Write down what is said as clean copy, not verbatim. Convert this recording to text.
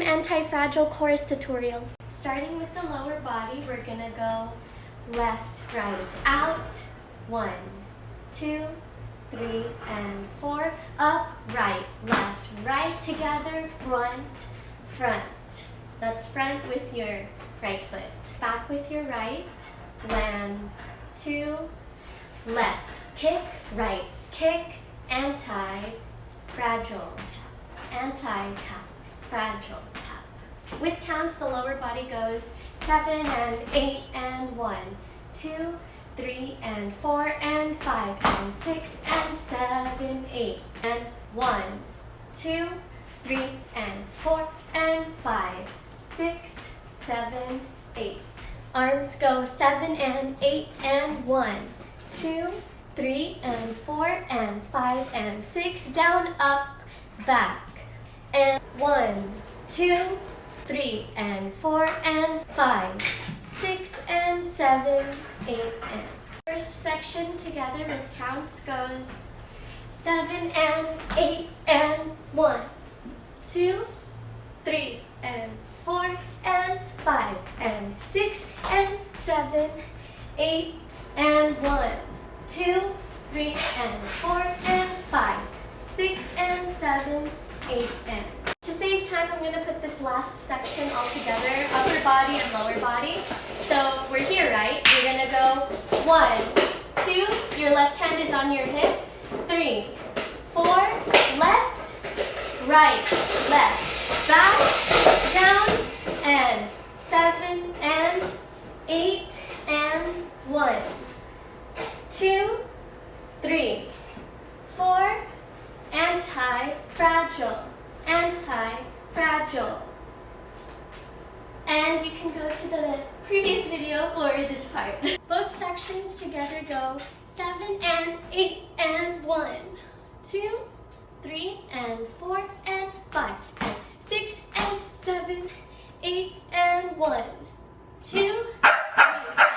Antifragile chorus tutorial. Starting with the lower body, we're gonna go left, right, out. 1, 2, 3, and 4. Up, right, left, right together, front. That's front with your right foot. Back with your right, land, 2, left, kick, right, kick, anti-fragile tap, anti-tap, fragile tap. With counts, the lower body goes 7 and 8 and 1, 2, 3 and 4 and 5 and 6 and 7, 8 and 1, 2, 3 and 4 and 5, 6, 7, 8. Arms go 7 and 8 and 1, 2, 3 and 4 and 5 and 6, down, up, back. And 1, 2, 3 and 4 and 5, 6 and 7, 8 and. First section together with counts goes 7 and 8 and 1, 2, 3 and 4 and 5 and 6 and 7, 8 and 1, 2, 3 and 4 and 5, 6 and 7, 8 and. To save time, I'm going to put this last section all together, upper body and lower body. So we're here, right? You're going to go 1, 2, your left hand is on your hip, 3, 4, left, right, left, back, down, and 7 and 8 and 1, 2, 3, 4, anti-fragile, anti-fragile. And you can go to the previous video for this part. Both sections together go 7 and 8 and 1, 2, 3 and 4 and 5 and 6 and 7, 8 and 1, 2, 3.